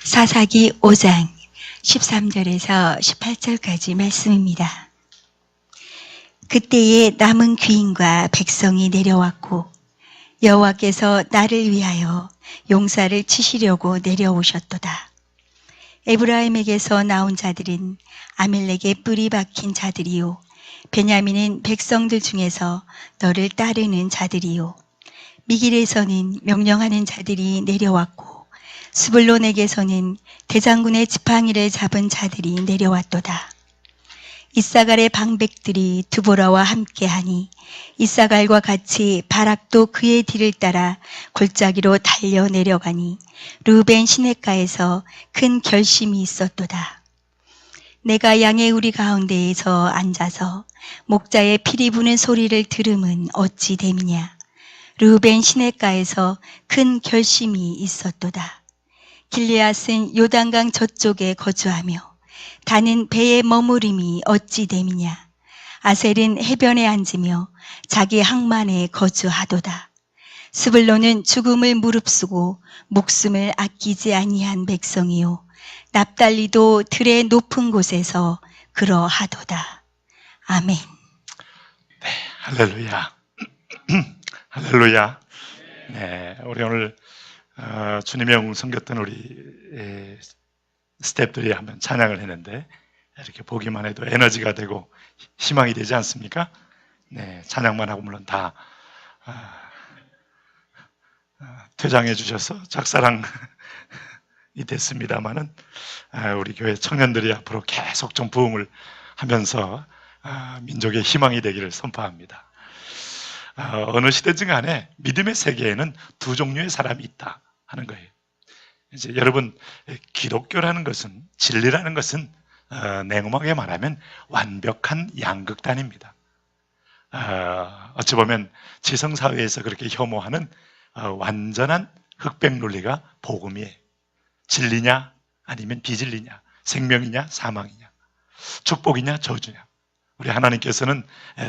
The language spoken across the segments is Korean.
사사기 5장 13절에서 18절까지 말씀입니다. 그때에 남은 귀인과 백성이 내려왔고 여호와께서 나를 위하여 용사를 치시려고 내려오셨도다. 에브라임에게서 나온 자들은 아멜렉의 뿌리 박힌 자들이요 베냐민은 백성들 중에서 너를 따르는 자들이요 미길에서는 명령하는 자들이 내려왔고 스불론에게서는 대장군의 지팡이를 잡은 자들이 내려왔도다. 이사갈의 방백들이 드보라와 함께하니 이사갈과 같이 바락도 그의 뒤를 따라 골짜기로 달려 내려가니 르우벤 시냇가에서 큰 결심이 있었도다. 내가 양의 우리 가운데에서 앉아서 목자의 피리 부는 소리를 들음은 어찌 됨이냐. 르우벤 시냇가에서 큰 결심이 있었도다. 길르앗은 요단강 저쪽에 거주하며 다는 배에 머무림이 어찌 됨이냐. 아셀은 해변에 앉으며 자기 항만에 거주하도다. 스불론은 죽음을 무릅쓰고 목숨을 아끼지 아니한 백성이요 납달리도 들의 높은 곳에서 그러하도다. 아멘. 네, 할렐루야. 할렐루야. 네, 우리 오늘 주님의 음성 듣던 우리 스태프들이 한번 찬양을 했는데 이렇게 보기만 해도 에너지가 되고 희망이 되지 않습니까? 네, 찬양만 하고 물론 다 퇴장해 주셔서 작사랑이 됐습니다만은 우리 교회 청년들이 앞으로 계속 좀 부흥을 하면서 민족의 희망이 되기를 선포합니다. 어느 시대든 간에 믿음의 세계에는 두 종류의 사람이 있다 하는 거예요. 이제 여러분, 기독교라는 것은, 진리라는 것은 냉엄하게 말하면 완벽한 양극단입니다. 어찌 보면 지성사회에서 그렇게 혐오하는 완전한 흑백 논리가 복음이에요. 진리냐 아니면 비진리냐, 생명이냐 사망이냐, 축복이냐 저주냐. 우리 하나님께서는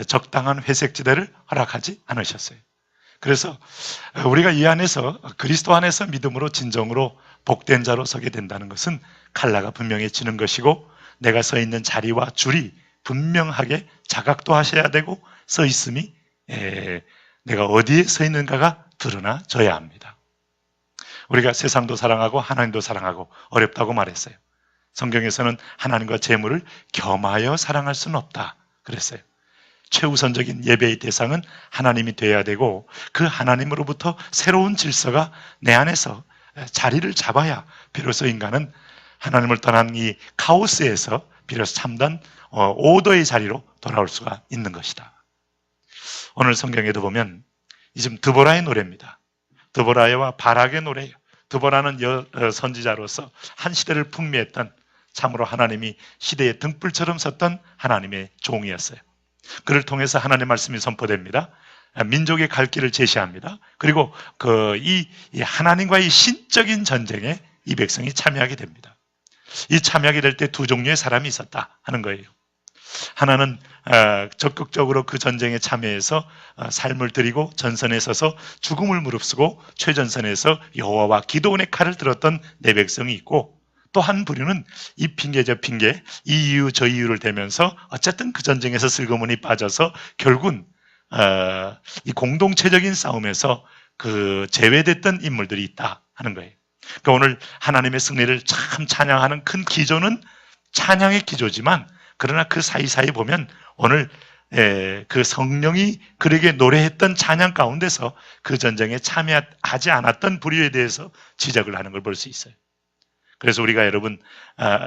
적당한 회색지대를 허락하지 않으셨어요. 그래서 우리가 이 안에서 그리스도 안에서 믿음으로 진정으로 복된 자로 서게 된다는 것은 칼라가 분명해지는 것이고 내가 서 있는 자리와 줄이 분명하게 자각도 하셔야 되고 서 있음이 내가 어디에 서 있는가가 드러나져야 합니다. 우리가 세상도 사랑하고 하나님도 사랑하고 어렵다고 말했어요. 성경에서는 하나님과 재물을 겸하여 사랑할 수는 없다 그랬어요. 최우선적인 예배의 대상은 하나님이 되어야 되고 그 하나님으로부터 새로운 질서가 내 안에서 자리를 잡아야 비로소 인간은 하나님을 떠난 이 카오스에서 비로소 참된 오더의 자리로 돌아올 수가 있는 것이다. 오늘 성경에도 보면 지금 드보라의 노래입니다. 드보라와 바락의 노래예요. 드보라는 선지자로서 한 시대를 풍미했던 참으로 하나님이 시대의 등불처럼 섰던 하나님의 종이었어요. 그를 통해서 하나님의 말씀이 선포됩니다. 민족의 갈 길을 제시합니다. 그리고 이 하나님과의 신적인 전쟁에 이 백성이 참여하게 됩니다. 이 참여하게 될 때 두 종류의 사람이 있었다 하는 거예요. 하나는 적극적으로 그 전쟁에 참여해서 삶을 드리고 전선에 서서 죽음을 무릅쓰고 최전선에서 여호와와 기도원의 칼을 들었던 내 백성이 있고 또 한 부류는 이 핑계 저 핑계 이 이유 저 이유를 대면서 어쨌든 그 전쟁에서 슬그머니 빠져서 결국은 이 공동체적인 싸움에서 제외됐던 인물들이 있다 하는 거예요. 그러니까 오늘 하나님의 승리를 참 찬양하는 큰 기조는 찬양의 기조지만 그러나 그 사이사이 보면 오늘 그 성령이 그에게 노래했던 찬양 가운데서 그 전쟁에 참여하지 않았던 부류에 대해서 지적을 하는 걸 볼 수 있어요. 그래서 우리가 여러분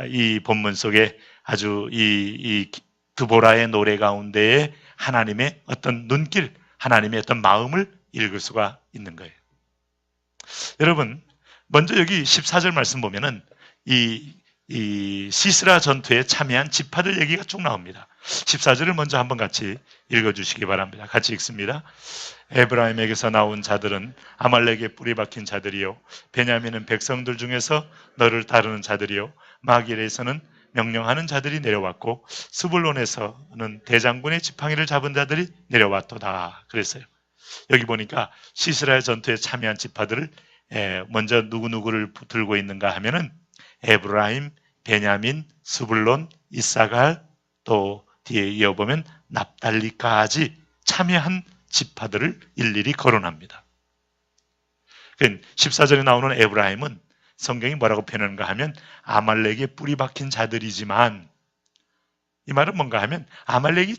이 본문 속에 아주 이 드보라의 노래 가운데에 하나님의 어떤 눈길, 하나님의 어떤 마음을 읽을 수가 있는 거예요. 여러분, 먼저 여기 14절 말씀 보면은 이 시스라 전투에 참여한 지파들 얘기가 쭉 나옵니다. 14절을 먼저 한번 같이 읽어주시기 바랍니다. 같이 읽습니다. 에브라임에게서 나온 자들은 아말렉의 뿌리 박힌 자들이요 베냐민은 백성들 중에서 너를 따르는 자들이요 마길에서는 명령하는 자들이 내려왔고 스불론에서는 대장군의 지팡이를 잡은 자들이 내려왔도다 그랬어요. 여기 보니까 시스라의 전투에 참여한 지파들을 먼저 누구누구를 들고 있는가 하면은 에브라임, 베냐민, 스불론, 이사갈, 또 뒤에 이어보면 납달리까지 참여한 지파들을 일일이 거론합니다. 14절에 나오는 에브라임은 성경이 뭐라고 표현하는가 하면 아말렉의 뿌리 박힌 자들이지만, 이 말은 뭔가 하면 아말렉이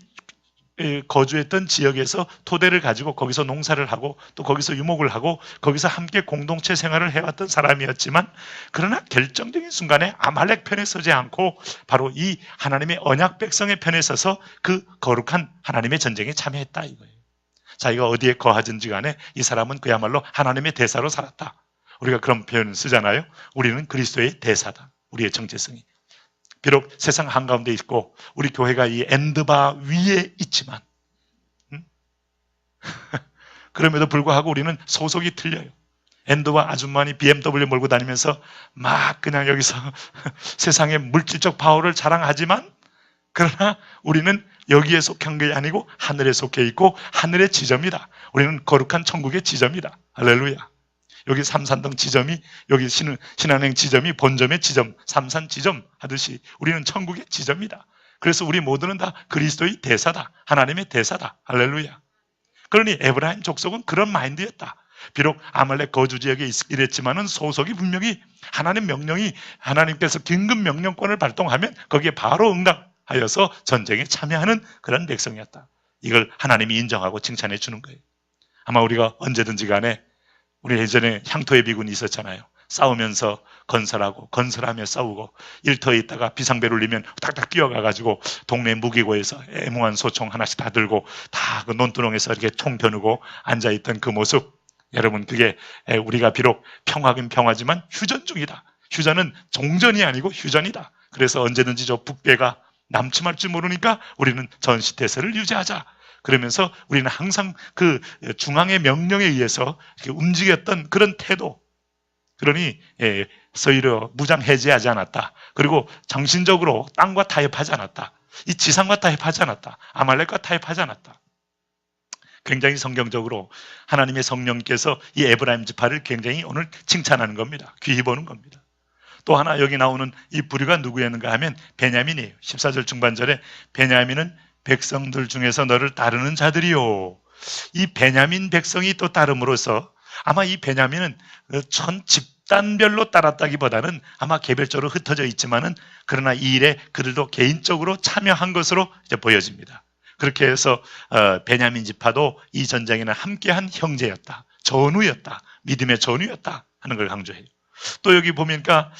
거주했던 지역에서 토대를 가지고 거기서 농사를 하고 또 거기서 유목을 하고 거기서 함께 공동체 생활을 해왔던 사람이었지만, 그러나 결정적인 순간에 아말렉 편에 서지 않고 바로 이 하나님의 언약 백성의 편에 서서 그 거룩한 하나님의 전쟁에 참여했다 이거예요. 자기가 어디에 거하든지 간에 이 사람은 그야말로 하나님의 대사로 살았다. 우리가 그런 표현을 쓰잖아요. 우리는 그리스도의 대사다. 우리의 정체성이. 비록 세상 한가운데 있고 우리 교회가 이 엔드바 위에 있지만 그럼에도 불구하고 우리는 소속이 틀려요. 엔드바 아줌마니 BMW 몰고 다니면서 막 그냥 여기서 세상의 물질적 파워를 자랑하지만, 그러나 우리는 여기에 속한 게 아니고 하늘에 속해 있고 하늘의 지점이다. 우리는 거룩한 천국의 지점이다. 할렐루야. 여기 삼산동 지점이, 여기 신한행 지점이 본점의 지점, 삼산 지점 하듯이 우리는 천국의 지점이다. 그래서 우리 모두는 다 그리스도의 대사다. 하나님의 대사다. 할렐루야. 그러니 에브라임 족속은 그런 마인드였다. 비록 아말렉 거주 지역에 이랬지만은 소속이 분명히 하나님 명령이, 하나님께서 긴급 명령권을 발동하면 거기에 바로 응답하여서 전쟁에 참여하는 그런 백성이었다. 이걸 하나님이 인정하고 칭찬해 주는 거예요. 아마 우리가 언제든지 간에, 우리 예전에 향토의 비군이 있었잖아요. 싸우면서 건설하고 건설하며 싸우고, 일터에 있다가 비상벨 울리면 탁탁 뛰어가가지고 동네 무기고에서 애무한 소총 하나씩 다 들고 다 그 논두렁에서 이렇게 총 겨누고 앉아있던 그 모습, 여러분 그게 우리가 비록 평화긴 평화지만 휴전 중이다. 휴전은 종전이 아니고 휴전이다. 그래서 언제든지 저 북괴가 남침할 줄 모르니까 우리는 전시태세를 유지하자. 그러면서 우리는 항상 그 중앙의 명령에 의해서 이렇게 움직였던 그런 태도. 그러니 서로 무장 해제하지 않았다. 그리고 정신적으로 땅과 타협하지 않았다. 이 지상과 타협하지 않았다. 아말렉과 타협하지 않았다. 굉장히 성경적으로 하나님의 성령께서 이 에브라임 지파를 굉장히 오늘 칭찬하는 겁니다. 귀히 보는 겁니다. 또 하나 여기 나오는 이 부류가 누구였는가 하면 베냐민이에요. 14절 중반절에 베냐민은 백성들 중에서 너를 따르는 자들이요. 이 베냐민 백성이 또 따름으로써 아마 이 베냐민은 전 집단별로 따랐다기보다는 아마 개별적으로 흩어져 있지만은, 그러나 이 일에 그들도 개인적으로 참여한 것으로 이제 보여집니다. 그렇게 해서 베냐민 지파도 이 전쟁에는 함께한 형제였다, 전우였다, 믿음의 전우였다 하는 걸 강조해요. 또 여기 보니까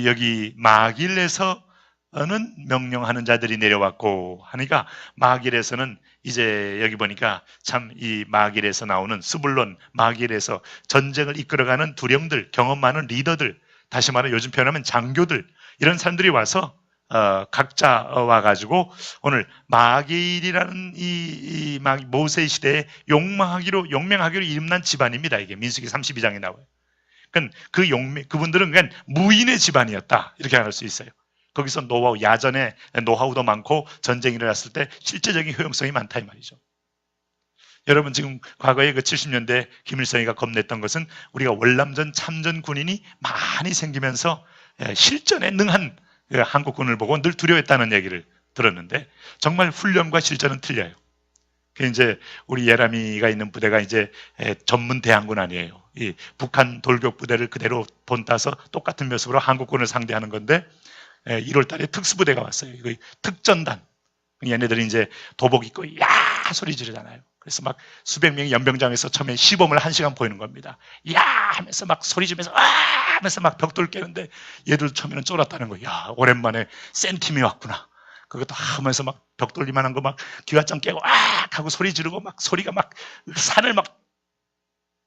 여기 마길에서는 명령하는 자들이 내려왔고 하니까, 마길에서는 이제 여기 보니까 참 이 마길에서 나오는 스불론, 마길에서 전쟁을 이끌어가는 두령들, 경험 많은 리더들, 다시 말해 요즘 표현하면 장교들, 이런 사람들이 와서 각자 와가지고 오늘 마길이라는 이 모세 시대에 용맹하기로 이름난 집안입니다. 이게 민수기 32장에 나와요. 그러니까 그분들은 그냥 무인의 집안이었다, 이렇게 할 수 있어요. 거기서 노하우, 야전에 노하우도 많고 전쟁이 일어났을 때 실제적인 효용성이 많다 이 말이죠. 여러분 지금 과거에 그 70년대 김일성이가 겁냈던 것은 우리가 월남전 참전 군인이 많이 생기면서 실전에 능한 한국군을 보고 늘 두려워했다는 얘기를 들었는데, 정말 훈련과 실전은 틀려요. 이제 우리 예람이가 있는 부대가 이제 전문 대항군 아니에요. 이 북한 돌격 부대를 그대로 본따서 똑같은 모습으로 한국군을 상대하는 건데, 1월 달에 특수부대가 왔어요. 이거 특전단. 얘네들이 이제 도복 입고 야 소리 지르잖아요. 그래서 막 수백 명이 연병장에서 처음에 시범을 1시간 보이는 겁니다. 야 하면서 막 소리 지르면서 아 하면서 막 벽돌 깨는데, 얘들 처음에는 쫄았다는 거예요. 야 오랜만에 센 팀이 왔구나. 그것도 하면서 막 벽돌 이만한 거 막 기와장 깨고 아 하고 소리 지르고 막 소리가 막 산을 막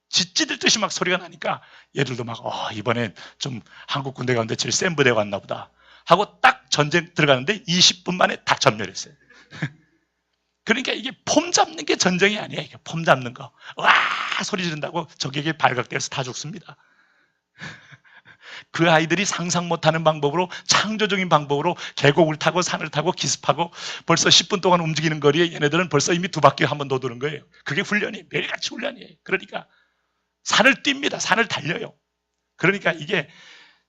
찢듯이 막 소리가 나니까 얘들도 막 이번엔 좀 한국 군대 가운데 제일 센 부대가 왔나 보다 하고 딱 전쟁 들어가는데 20분 만에 다 전멸했어요. 그러니까 이게 폼 잡는 게 전쟁이 아니에요. 이게 폼 잡는 거. 와 소리 지른다고 적에게 발각돼서 다 죽습니다. 그 아이들이 상상 못하는 방법으로, 창조적인 방법으로 계곡을 타고 산을 타고 기습하고 벌써 10분 동안 움직이는 거리에 얘네들은 벌써 이미 2바퀴 한 번 더 도는 거예요. 그게 훈련이 매일같이 훈련이에요. 그러니까 산을 뜁니다. 산을 달려요. 그러니까 이게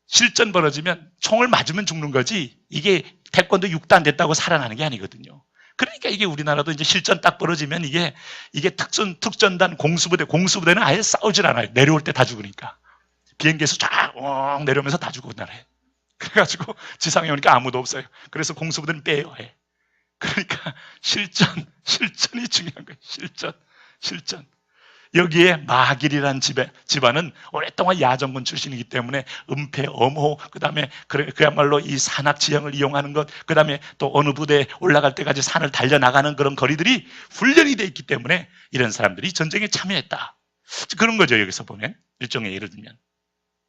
실전 벌어지면 총을 맞으면 죽는 거지 이게 태권도 6도 안 됐다고 살아나는 게 아니거든요. 그러니까 이게 우리나라도 이제 실전 딱 벌어지면 이게 특전단 공수부대는 아예 싸우질 않아요. 내려올 때 다 죽으니까. 비행기에서 쫙 내려오면서 다 죽고 나라에. 그래가지고 지상에 오니까 아무도 없어요. 그래서 공수부대는 빼요. 해. 그러니까 실전이 중요한 거예요. 실전. 여기에 마길이라는 집안은 오랫동안 야전군 출신이기 때문에 은폐, 엄호, 그 다음에 그야말로 이 산악 지형을 이용하는 것, 그 다음에 또 어느 부대에 올라갈 때까지 산을 달려나가는 그런 거리들이 훈련이 돼 있기 때문에 이런 사람들이 전쟁에 참여했다. 그런 거죠. 여기서 보면 일종의 예를 들면.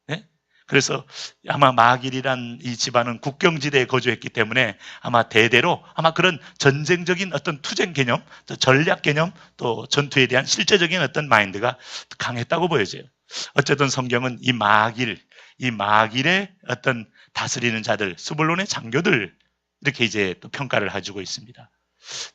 네? 그래서 아마 마길이란 이 집안은 국경지대에 거주했기 때문에 아마 대대로 아마 그런 전쟁적인 어떤 투쟁 개념, 또 전략 개념, 또 전투에 대한 실제적인 어떤 마인드가 강했다고 보여져요. 어쨌든 성경은 이 마길의 어떤 다스리는 자들, 스불론의 장교들 이렇게 이제 또 평가를 해주고 있습니다.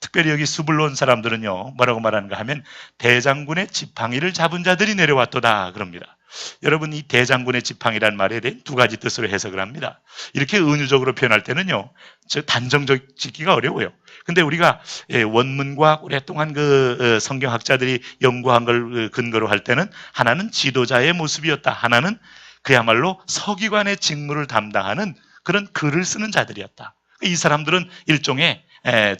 특별히 여기 스불론 사람들은요, 뭐라고 말하는가 하면 대장군의 지팡이를 잡은 자들이 내려왔도다 그럽니다. 여러분, 이 대장군의 지팡이라는 말에 대해 두 가지 뜻으로 해석을 합니다. 이렇게 은유적으로 표현할 때는요, 단정적 짓기가 어려워요. 근데 우리가 원문과 오랫동안 그 성경학자들이 연구한 걸 근거로 할 때는 하나는 지도자의 모습이었다. 하나는 그야말로 서기관의 직무를 담당하는 그런 글을 쓰는 자들이었다. 이 사람들은 일종의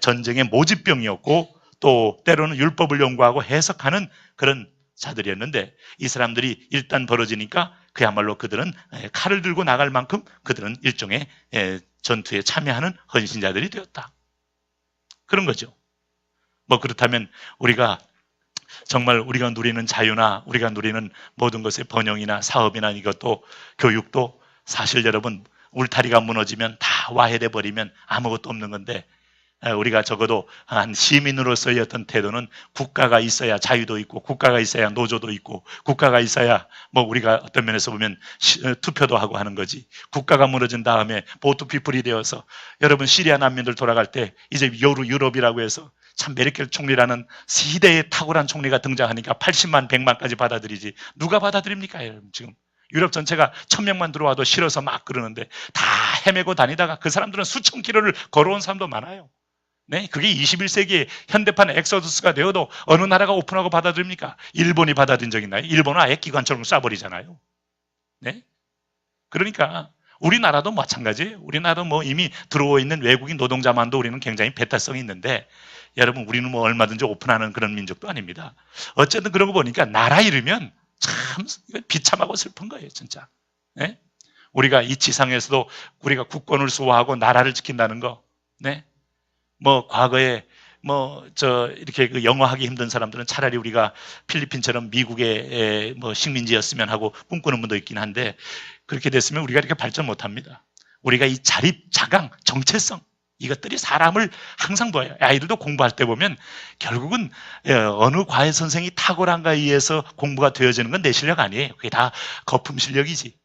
전쟁의 모집병이었고 또 때로는 율법을 연구하고 해석하는 그런 자들이었는데 이 사람들이 일단 벌어지니까 그야말로 그들은 칼을 들고 나갈 만큼 그들은 일종의 전투에 참여하는 헌신자들이 되었다. 그런 거죠. 뭐 그렇다면 우리가 정말 우리가 누리는 자유나 우리가 누리는 모든 것의 번영이나 사업이나 이것도 교육도 사실 여러분 울타리가 무너지면 다 와해돼 버리면 아무것도 없는 건데 우리가 적어도 한 시민으로서의 어떤 태도는 국가가 있어야 자유도 있고 국가가 있어야 노조도 있고 국가가 있어야 뭐 우리가 어떤 면에서 보면 투표도 하고 하는 거지. 국가가 무너진 다음에 보트 피플이 되어서 여러분 시리아 난민들 돌아갈 때 이제 유럽이라고 해서 참 메르켈 총리라는 시대에 탁월한 총리가 등장하니까 80만 100만까지 받아들이지 누가 받아들입니까 여러분. 지금 유럽 전체가 1000명만 들어와도 싫어서 막 그러는데 다 헤매고 다니다가 그 사람들은 수천 킬로를 걸어온 사람도 많아요. 네, 그게 21세기의 현대판 엑소더스가 되어도 어느 나라가 오픈하고 받아들입니까? 일본이 받아들인 적 있나요? 일본은 아예 기관처럼 쏴버리잖아요. 네? 그러니까 우리나라도 마찬가지예요. 우리나라도 뭐 이미 들어와 있는 외국인 노동자만도 우리는 굉장히 배타성이 있는데 여러분 우리는 뭐 얼마든지 오픈하는 그런 민족도 아닙니다. 어쨌든 그러고 보니까 나라 잃으면 참 비참하고 슬픈 거예요, 진짜. 네? 우리가 이 지상에서도 우리가 국권을 수호하고 나라를 지킨다는 거, 네? 뭐 과거에 이렇게 그 영어하기 힘든 사람들은 차라리 우리가 필리핀처럼 미국의 뭐 식민지였으면 하고 꿈꾸는 분도 있긴 한데 그렇게 됐으면 우리가 이렇게 발전 못합니다. 우리가 이 자립, 자강, 정체성 이것들이 사람을 항상 보여요. 아이들도 공부할 때 보면 결국은 어느 과외 선생이 탁월한가 의해서 공부가 되어지는 건 내 실력 아니에요. 그게 다 거품 실력이지.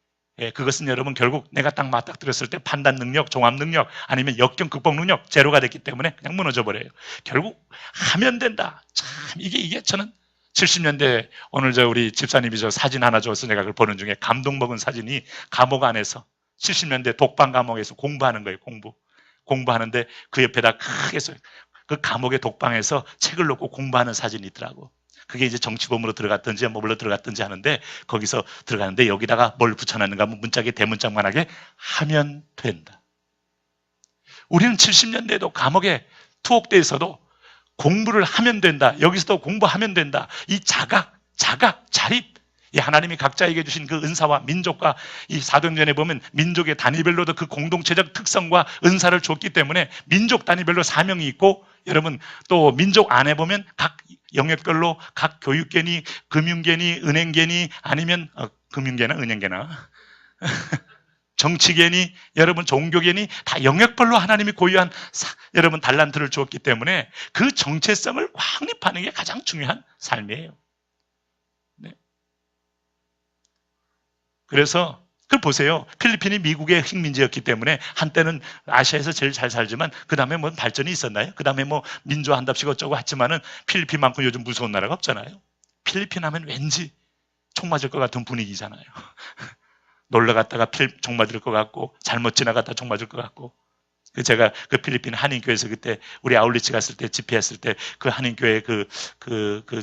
그것은 여러분 결국 내가 딱 맞닥뜨렸을 때 판단 능력, 종합 능력 아니면 역경 극복 능력 제로가 됐기 때문에 그냥 무너져 버려요. 결국 하면 된다. 참 이게 저는 70년대 오늘 우리 집사님이 사진 하나 줘서 내가 그걸 보는 중에 감동 먹은 사진이 감옥 안에서 70년대 독방 감옥에서 공부하는 거예요. 공부하는데 그 옆에다 크게 써 그 감옥의 독방에서 책을 놓고 공부하는 사진이 있더라고. 그게 이제 정치범으로 들어갔든지 뭘로 들어갔든지 하는데 거기서 들어가는데 여기다가 뭘 붙여놨는가 하면 문짝에 대문짝만하게 하면 된다. 우리는 70년대에도 감옥에 투옥돼 있어도 공부를 하면 된다. 여기서도 공부하면 된다. 이 자각, 자립 이 하나님이 각자에게 주신 그 은사와 민족과 이 사도행전에 보면 민족의 단위별로도 그 공동체적 특성과 은사를 줬기 때문에 민족 단위별로 사명이 있고 여러분 또 민족 안에 보면 각 영역별로 각 교육계니 금융계니 은행계니 아니면 금융계나 은행계나 정치계니 여러분 종교계니 다 영역별로 하나님이 고유한 여러분 달란트를 주었기 때문에 그 정체성을 확립하는 게 가장 중요한 삶이에요. 네. 그래서 그걸 보세요. 필리핀이 미국의 식민지였기 때문에 한때는 아시아에서 제일 잘 살지만 그 다음에 뭐 발전이 있었나요? 그 다음에 뭐 민주화한답시고 어쩌고 했지만은 필리핀만큼 요즘 무서운 나라가 없잖아요. 필리핀 하면 왠지 총 맞을 것 같은 분위기잖아요. 놀러 갔다가 총 맞을 것 같고, 잘못 지나갔다 총 맞을 것 같고. 제가 그 필리핀 한인교회에서 그때 우리 아울리치 갔을 때 집회했을 때 그 한인교회 그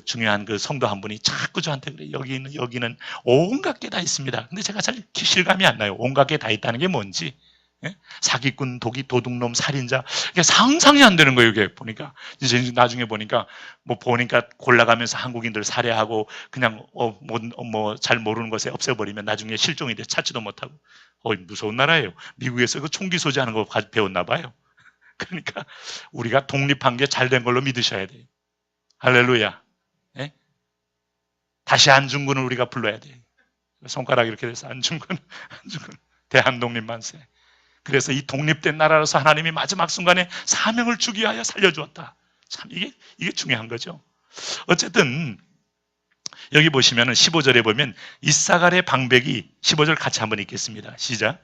중요한 그 성도 한 분이 자꾸 저한테 그래. 여기는 온갖 게 다 있습니다. 근데 제가 잘 실감이 안 나요. 온갖 게 다 있다는 게 뭔지. 예? 사기꾼, 도둑놈, 살인자. 이게 상상이 안 되는 거예요, 이게 보니까. 이제 나중에 보니까, 보니까 골라가면서 한국인들 살해하고, 그냥, 잘 모르는 것에 없애버리면 나중에 실종이 돼 찾지도 못하고. 무서운 나라예요. 미국에서 그 총기 소지하는 거 배웠나 봐요. 그러니까, 우리가 독립한 게 잘된 걸로 믿으셔야 돼요. 할렐루야. 예? 다시 안중근을 우리가 불러야 돼요. 손가락 이렇게 돼서 안중근. 대한독립 만세. 그래서 이 독립된 나라로서 하나님이 마지막 순간에 사명을 주기 위하여 살려주었다. 참 이게 중요한 거죠. 어쨌든 여기 보시면 15절에 보면 이사갈의 방백이 15절 같이 한번 읽겠습니다. 시작.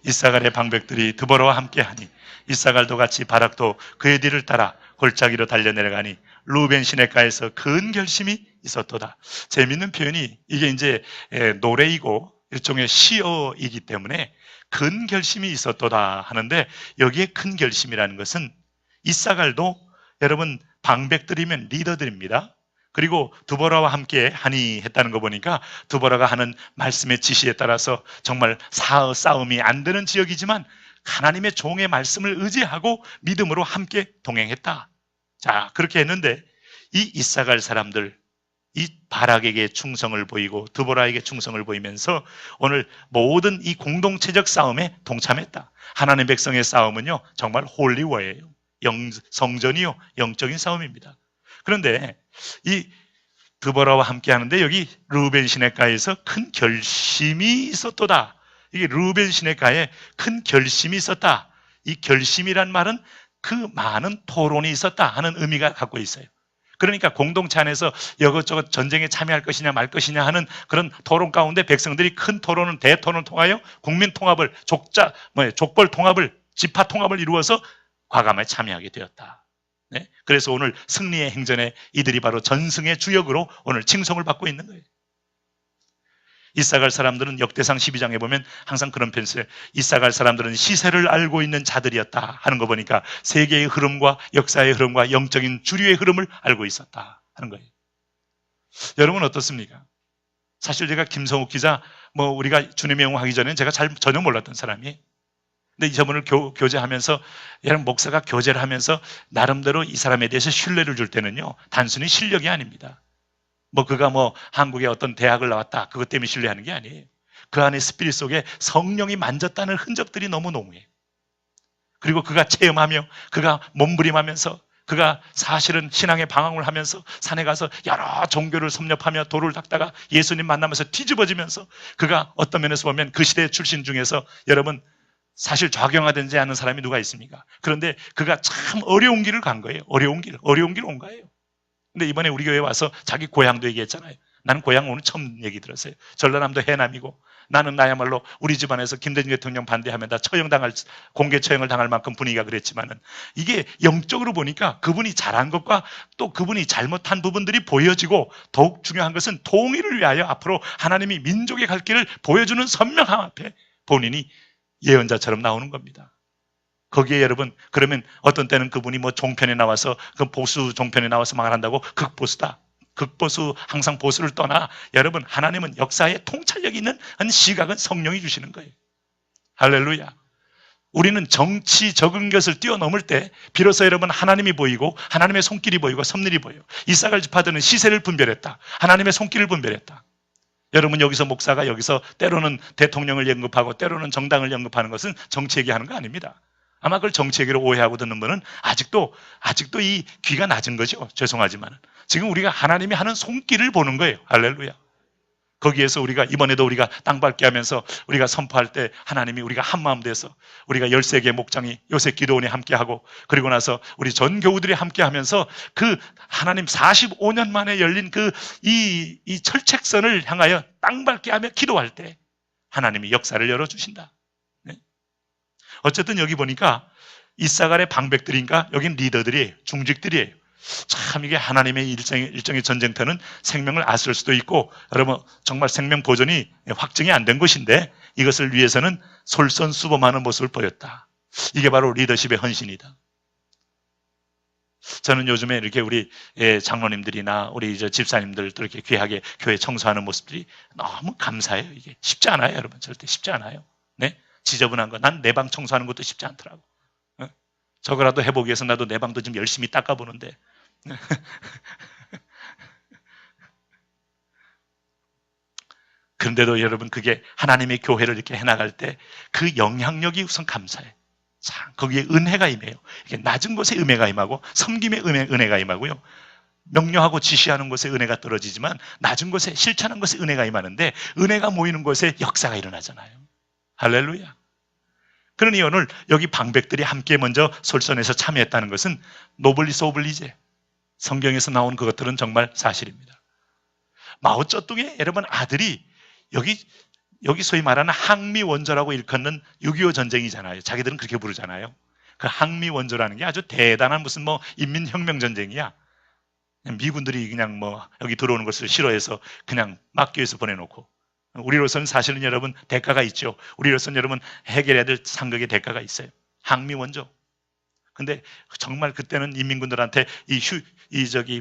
이사갈의 방백들이 드보라와 함께하니 이사갈도 같이 바락도 그의 뒤를 따라 골짜기로 달려내려가니 루벤 시내가에서 큰 결심이 있었도다. 재미있는 표현이 이게 이제 노래이고 일종의 시어이기 때문에 큰 결심이 있었도다 하는데, 여기에 큰 결심이라는 것은 이사갈도 여러분 방백들이면 리더들입니다. 그리고 드보라와 함께 하니 했다는 거 보니까 드보라가 하는 말씀의 지시에 따라서 정말 싸움이 안 되는 지역이지만 하나님의 종의 말씀을 의지하고 믿음으로 함께 동행했다. 자, 그렇게 했는데 이 이사갈 사람들, 이 바락에게 충성을 보이고 드보라에게 충성을 보이면서 오늘 모든 이 공동체적 싸움에 동참했다. 하나님의 백성의 싸움은요, 정말 홀리워예요. 성전이요, 영적인 싸움입니다. 그런데 이 드보라와 함께 하는데 여기 루벤 시내가에서 큰 결심이 있었도다. 이게 루벤 시내가에 큰 결심이 있었다. 이 결심이란 말은 그 많은 토론이 있었다 하는 의미가 갖고 있어요. 그러니까 공동체 안에서 이것저것 전쟁에 참여할 것이냐 말 것이냐 하는 그런 토론 가운데 백성들이 큰 토론은 대토론을 통하여 국민 통합을, 족벌 통합을, 지파 통합을 이루어서 과감하게 참여하게 되었다. 네? 그래서 오늘 승리의 행전에 이들이 바로 전승의 주역으로 오늘 칭송을 받고 있는 거예요. 이사갈 사람들은 역대상 12장에 보면 항상 그런 표현을 써요. 이사갈 사람들은 시세를 알고 있는 자들이었다 하는 거 보니까 세계의 흐름과 역사의 흐름과 영적인 주류의 흐름을 알고 있었다 하는 거예요. 여러분 어떻습니까? 사실 제가 김성욱 기자, 우리가 주님의 영웅하기 전에는 제가 전혀 몰랐던 사람이에요. 근데 저분을 교제하면서, 여러분 목사가 교제를 하면서 나름대로 이 사람에 대해서 신뢰를 줄 때는요, 단순히 실력이 아닙니다. 그가 한국의 어떤 대학을 나왔다, 그것 때문에 신뢰하는 게 아니에요. 그 안에 스피릿 속에 성령이 만졌다는 흔적들이 너무 농후해요. 그리고 그가 체험하며, 그가 몸부림하면서, 그가 사실은 신앙의 방황을 하면서 산에 가서 여러 종교를 섭렵하며 돌을 닦다가 예수님 만나면서 뒤집어지면서, 그가 어떤 면에서 보면 그 시대 출신 중에서 여러분 사실 좌경화되지 않은 사람이 누가 있습니까? 그런데 그가 참 어려운 길을 간 거예요. 어려운 길 온 거예요. 근데 이번에 우리 교회에 와서 자기 고향도 얘기했잖아요. 나는 고향 오늘 처음 얘기 들었어요. 전라남도 해남이고, 나는 나야말로 우리 집안에서 김대중 대통령 반대하면 다 공개 처형을 당할 만큼 분위기가 그랬지만은, 이게 영적으로 보니까 그분이 잘한 것과 또 그분이 잘못한 부분들이 보여지고, 더욱 중요한 것은 통일을 위하여 앞으로 하나님이 민족의 갈 길을 보여주는 선명함 앞에 본인이 예언자처럼 나오는 겁니다. 거기에 여러분, 그러면 어떤 때는 그분이 종편에 나와서, 그 보수 종편에 나와서 말한다고 극보수다. 극보수, 항상 보수를 떠나, 여러분, 하나님은 역사에 통찰력이 있는 시각은 성령이 주시는 거예요. 할렐루야. 우리는 정치 적은 것을 뛰어넘을 때 비로소 여러분 하나님이 보이고 하나님의 손길이 보이고 섭리이 보여요. 이사갈 지파들은 시세를 분별했다. 하나님의 손길을 분별했다. 여러분 여기서 목사가 여기서 때로는 대통령을 언급하고 때로는 정당을 언급하는 것은 정치 얘기하는 거 아닙니다. 아마 그걸 정치 얘기로 오해하고 듣는 분은 아직도 이 귀가 낮은 거죠. 죄송하지만 지금 우리가 하나님이 하는 손길을 보는 거예요. 할렐루야. 거기에서 우리가 이번에도 우리가 땅밟기 하면서 우리가 선포할 때 하나님이 우리가 한마음 돼서 우리가 13개 목장이 요셉 기도원이 함께하고, 그리고 나서 우리 전 교우들이 함께하면서 그 하나님 45년 만에 열린 이 철책선을 향하여 땅밟기 하며 기도할 때 하나님이 역사를 열어주신다. 네? 어쨌든 여기 보니까 이사갈의 방백들인가, 여긴 리더들이에요. 중직들이에요. 참 이게 하나님의 일정의 전쟁터는 생명을 앗을 수도 있고, 여러분 정말 생명 보존이 확정이 안 된 것인데 이것을 위해서는 솔선수범하는 모습을 보였다. 이게 바로 리더십의 헌신이다. 저는 요즘에 이렇게 우리 장로님들이나 우리 집사님들 또 이렇게 귀하게 교회 청소하는 모습들이 너무 감사해요. 이게 쉽지 않아요, 여러분. 절대 쉽지 않아요. 네? 지저분한 거. 난 내 방 청소하는 것도 쉽지 않더라고. 저거라도 해보기 위해서 나도 내 방도 좀 열심히 닦아보는데. 그런데도 여러분, 그게 하나님의 교회를 이렇게 해나갈 때 그 영향력이 우선 감사해. 참, 거기에 은혜가 임해요. 이게 낮은 곳에 은혜가 임하고 섬김의 은혜가 임하고요. 명령하고 지시하는 곳에 은혜가 떨어지지만 낮은 곳에 실천하는 곳에 은혜가 임하는데, 은혜가 모이는 곳에 역사가 일어나잖아요. 할렐루야. 그러니 오늘 여기 방백들이 함께 먼저 솔선해서 참여했다는 것은 노블리스 오블리제, 성경에서 나온 그것들은 정말 사실입니다. 마오쩌둥의 여러분 아들이 여기 소위 말하는 항미원조라고 일컫는 6.25 전쟁이잖아요. 자기들은 그렇게 부르잖아요. 그 항미원조라는 게 아주 대단한 무슨 인민혁명 전쟁이야. 미군들이 그냥 여기 들어오는 것을 싫어해서 그냥 막교에서 보내놓고, 우리로서는 사실은 여러분 대가가 있죠. 우리로서는 여러분 해결해야 될 상극의 대가가 있어요. 항미원조. 근데 정말 그때는 인민군들한테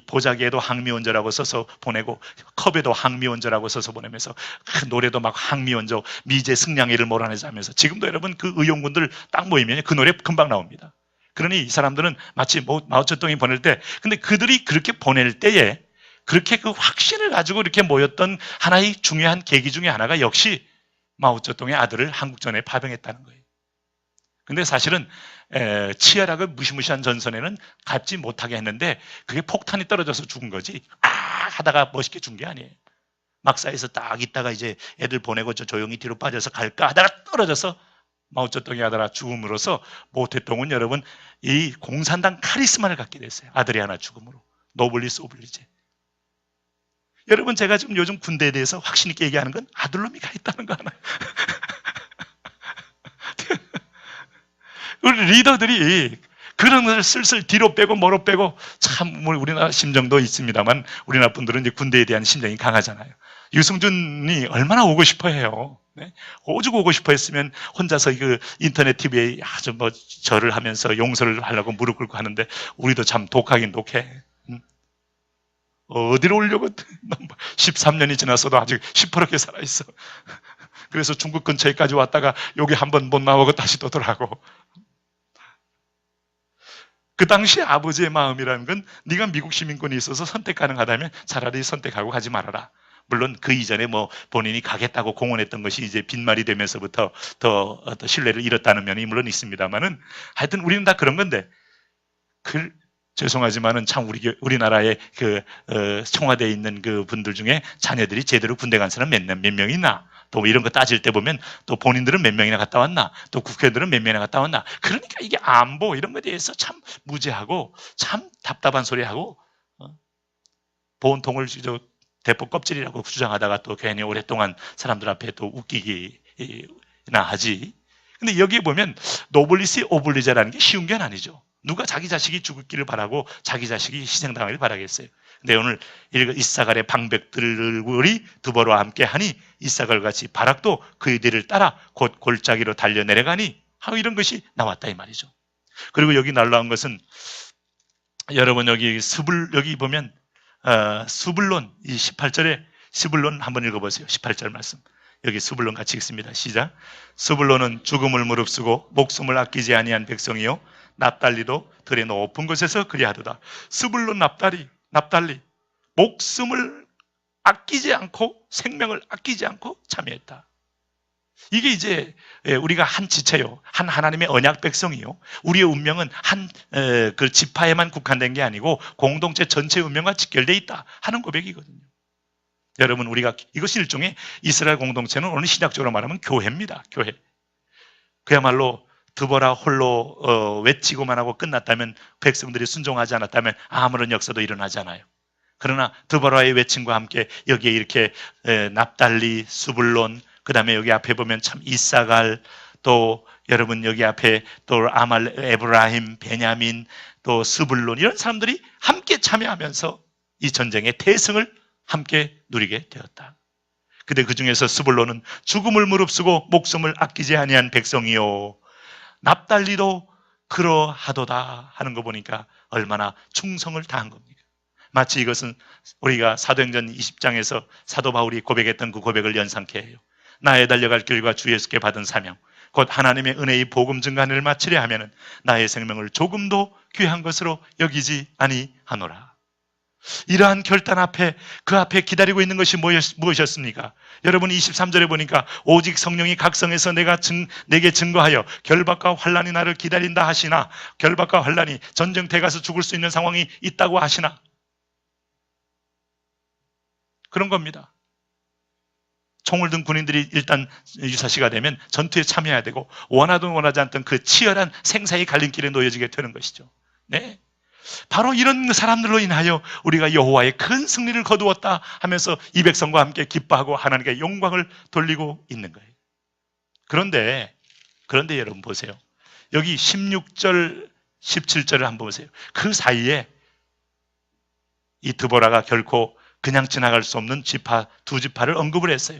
보자기에도 항미원조라고 써서 보내고, 컵에도 항미원조라고 써서 보내면서 그 노래도 막 항미원조, 미제 승량이를 몰아내자면서, 지금도 여러분 그 의용군들 딱 모이면 그 노래 금방 나옵니다. 그러니 이 사람들은 마치 마오쩌둥이 보낼 때, 근데 그들이 그렇게 보낼 때에 그렇게 그 확신을 가지고 이렇게 모였던 하나의 중요한 계기 중에 하나가 역시 마오쩌둥의 아들을 한국전에 파병했다는 거예요. 근데 사실은 치열하고 무시무시한 전선에는 갚지 못하게 했는데 그게 폭탄이 떨어져서 죽은 거지, 하다가 멋있게 죽은 게 아니에요. 막사에서 딱 있다가 이제 애들 보내고 조용히 뒤로 빠져서 갈까 하다가 떨어져서 마오쩌둥이 아들아 죽음으로써 모태똥은 여러분 이 공산당 카리스마를 갖게 됐어요. 아들이 하나 죽음으로. 노블리스 오블리제. 여러분, 제가 지금 요즘 군대에 대해서 확신 있게 얘기하는 건 아들놈이 가 있다는 거 하나. 우리 리더들이 그런 것을 슬슬 뒤로 빼고 뭐로 빼고, 참 우리나라 심정도 있습니다만 우리나라 분들은 이제 군대에 대한 심정이 강하잖아요. 유승준이 얼마나 오고 싶어 해요. 네? 오죽 오고 싶어 했으면 혼자서 그 인터넷 TV에 아주 절을 하면서 용서를 하려고 무릎 꿇고 하는데, 우리도 참 독하긴 독해. 어디로 오려고 13년이 지났어도 아직 시퍼렇게 살아있어. 그래서 중국 근처에까지 왔다가 여기 한번 못 나오고 다시 또 돌아가고. 그 당시 아버지의 마음이라는 건 네가 미국 시민권이 있어서 선택 가능하다면 차라리 선택하고 가지 말아라. 물론 그 이전에 본인이 가겠다고 공언했던 것이 이제 빈말이 되면서부터 더 신뢰를 잃었다는 면이 물론 있습니다만은, 하여튼 우리는 다 그런 건데, 죄송하지만은 참 우리나라의 청와대에 있는 그 분들 중에 자녀들이 제대로 군대 간 사람 몇 명이 있나? 또 이런 거 따질 때 보면 또 본인들은 몇 명이나 갔다 왔나? 또 국회의원들은 몇 명이나 갔다 왔나? 그러니까 이게 안보 이런 거에 대해서 참 무죄하고 참 답답한 소리하고, 보온통을 대포 껍질이라고 주장하다가 또 괜히 오랫동안 사람들 앞에 또 웃기기나 하지. 근데 여기에 보면 노블리스 오블리제라는 게 쉬운 게 아니죠. 누가 자기 자식이 죽기를 바라고 자기 자식이 희생당하기를 바라겠어요. 근데 오늘 이사갈의 방백들이 두보로와 함께 하니 이사갈같이 바락도 그의 뒤를 따라 곧 골짜기로 달려 내려가니 하고 이런 것이 나왔다 이 말이죠. 그리고 여기 놀라운 것은 여러분 여기 보면 스불론, 이 18절에 스불론 한번 읽어보세요. 18절 말씀. 여기 스불론 같이 읽습니다. 시작. 스불론은 죽음을 무릅쓰고 목숨을 아끼지 아니한 백성이요 납달리도 들의 높은 곳에서 그리하도다. 스불론 납달리 목숨을 아끼지 않고 생명을 아끼지 않고 참여했다. 이게 이제 우리가 한 지체요, 한 하나님의 언약 백성이요, 우리의 운명은 한 그 지파에만 국한된 게 아니고 공동체 전체 운명과 직결되어 있다 하는 고백이거든요. 여러분, 우리가 이것이 일종의 이스라엘 공동체는 오늘 신약적으로 말하면 교회입니다. 교회. 그야말로 드보라 홀로 외치고만 하고 끝났다면, 백성들이 순종하지 않았다면 아무런 역사도 일어나지 않아요. 그러나 드보라의 외침과 함께 여기에 이렇게 납달리, 스불론, 그 다음에 여기 앞에 보면 참 이사갈, 또 여러분 여기 앞에 또 에브라임, 베냐민, 또 스불론 이런 사람들이 함께 참여하면서 이 전쟁의 대승을 함께 누리게 되었다. 근데 그 중에서 스불론은 죽음을 무릅쓰고 목숨을 아끼지 아니한 백성이요 납달리도 그러하도다 하는 거 보니까 얼마나 충성을 다한 겁니까? 마치 이것은 우리가 사도행전 20장에서 사도 바울이 고백했던 그 고백을 연상케 해요. 나의 달려갈 길과 주 예수께 받은 사명 곧 하나님의 은혜의 복음 증가를 를 마치려 하면은 나의 생명을 조금도 귀한 것으로 여기지 아니하노라. 이러한 결단 앞에 그 앞에 기다리고 있는 것이 무엇이었습니까? 여러분 23절에 보니까 오직 성령이 각성해서 내게 증거하여 결박과 환란이 나를 기다린다 하시나 결박과 환란이 전쟁터에 가서 죽을 수 있는 상황이 있다고 하시나 그런 겁니다. 총을 든 군인들이 일단 유사시가 되면 전투에 참여해야 되고 원하든 원하지 않든 그 치열한 생사의 갈림길에 놓여지게 되는 것이죠. 네. 바로 이런 사람들로 인하여 우리가 여호와의 큰 승리를 거두었다 하면서 이 백성과 함께 기뻐하고 하나님께 영광을 돌리고 있는 거예요. 그런데 여러분 보세요. 여기 16절, 17절을 한번 보세요. 그 사이에 이 드보라가 결코 그냥 지나갈 수 없는 지파, 두 지파를 언급을 했어요.